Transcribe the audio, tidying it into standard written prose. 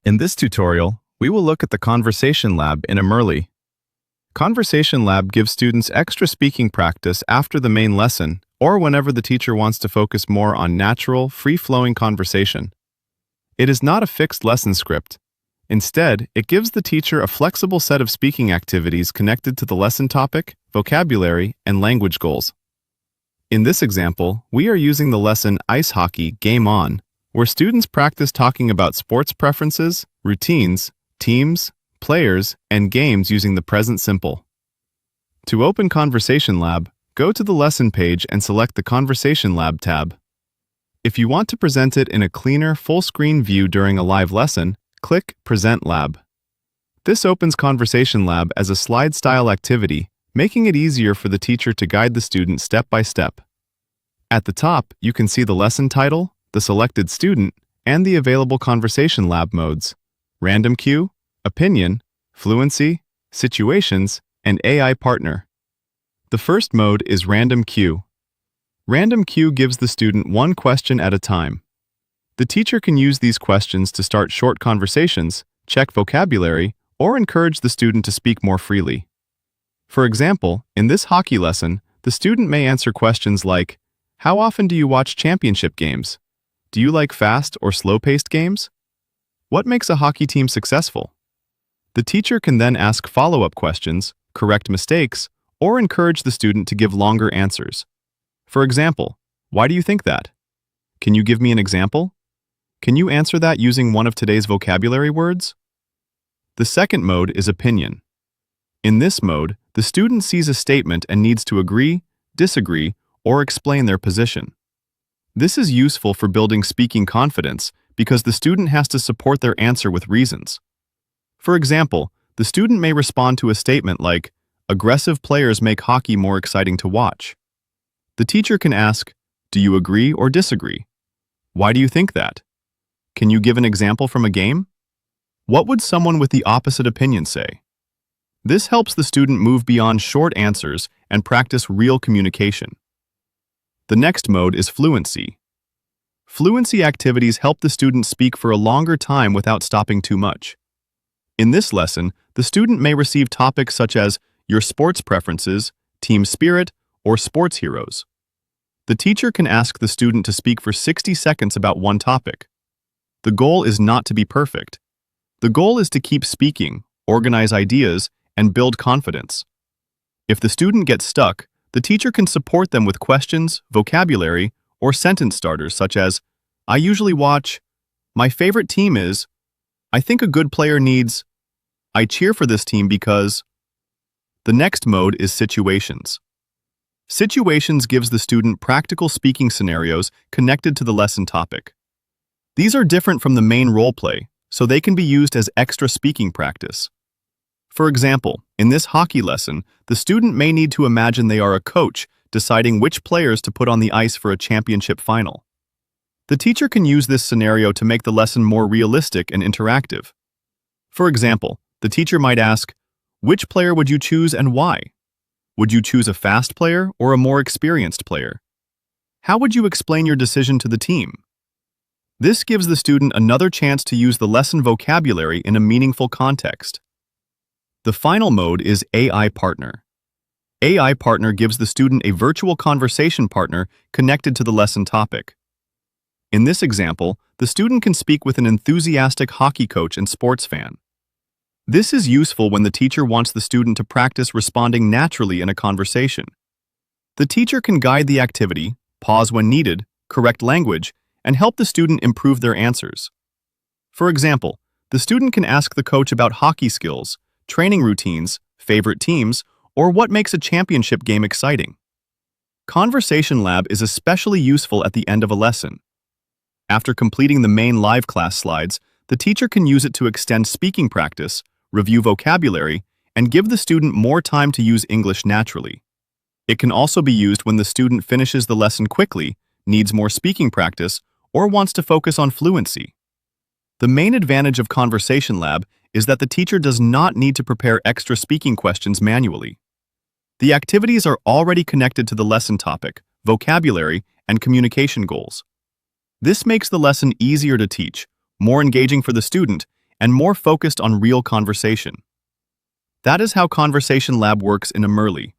In this tutorial, we will look at the Conversation Lab in Immerly. Conversation Lab gives students extra speaking practice after the main lesson or whenever the teacher wants to focus more on natural, free-flowing conversation. It is not a fixed lesson script. Instead, it gives the teacher a flexible set of speaking activities connected to the lesson topic, vocabulary, and language goals. In this example, we are using the lesson Ice Hockey Game On, where students practice talking about sports preferences, routines, teams, players, and games using the present simple. To open Conversation Lab, go to the lesson page and select the Conversation Lab tab. If you want to present it in a cleaner, full-screen view during a live lesson, click Present Lab. This opens Conversation Lab as a slide-style activity, making it easier for the teacher to guide the student step by step. At the top, you can see the lesson title, the selected student, and the available Conversation Lab modes: Random Cue, Opinion, Fluency, Situations, and AI Partner. The first mode is Random Cue. Random Cue gives the student one question at a time. The teacher can use these questions to start short conversations, check vocabulary, or encourage the student to speak more freely. For example, in this hockey lesson, the student may answer questions like, "How often do you watch championship games? Do you like fast or slow-paced games? What makes a hockey team successful?" The teacher can then ask follow-up questions, correct mistakes, or encourage the student to give longer answers. For example, "Why do you think that? Can you give me an example? Can you answer that using one of today's vocabulary words?" The second mode is Opinion. In this mode, the student sees a statement and needs to agree, disagree, or explain their position. This is useful for building speaking confidence because the student has to support their answer with reasons. For example, the student may respond to a statement like, "Aggressive players make hockey more exciting to watch." The teacher can ask, "Do you agree or disagree? Why do you think that? Can you give an example from a game? What would someone with the opposite opinion say?" This helps the student move beyond short answers and practice real communication. The next mode is Fluency. Fluency activities help the student speak for a longer time without stopping too much. In this lesson, the student may receive topics such as your sports preferences, team spirit, or sports heroes. The teacher can ask the student to speak for 60 seconds about one topic. The goal is not to be perfect. The goal is to keep speaking, organize ideas, and build confidence. If the student gets stuck, the teacher can support them with questions, vocabulary, or sentence starters such as, "I usually watch," "My favorite team is," "I think a good player needs," "I cheer for this team because." The next mode is Situations. Situations gives the student practical speaking scenarios connected to the lesson topic. These are different from the main role play, so they can be used as extra speaking practice. For example, in this hockey lesson, the student may need to imagine they are a coach deciding which players to put on the ice for a championship final. The teacher can use this scenario to make the lesson more realistic and interactive. For example, the teacher might ask, "Which player would you choose and why? Would you choose a fast player or a more experienced player? How would you explain your decision to the team?" This gives the student another chance to use the lesson vocabulary in a meaningful context. The final mode is AI Partner. AI Partner gives the student a virtual conversation partner connected to the lesson topic. In this example, the student can speak with an enthusiastic hockey coach and sports fan. This is useful when the teacher wants the student to practice responding naturally in a conversation. The teacher can guide the activity, pause when needed, correct language, and help the student improve their answers. For example, the student can ask the coach about hockey skills, training routines, favorite teams, or what makes a championship game exciting. Conversation Lab is especially useful at the end of a lesson. After completing the main live class slides, the teacher can use it to extend speaking practice, review vocabulary, and give the student more time to use English naturally. It can also be used when the student finishes the lesson quickly, needs more speaking practice, or wants to focus on fluency. The main advantage of Conversation Lab is that the teacher does not need to prepare extra speaking questions manually. The activities are already connected to the lesson topic, vocabulary, and communication goals. This makes the lesson easier to teach, more engaging for the student, and more focused on real conversation. That is how Conversation Lab works in Immerly.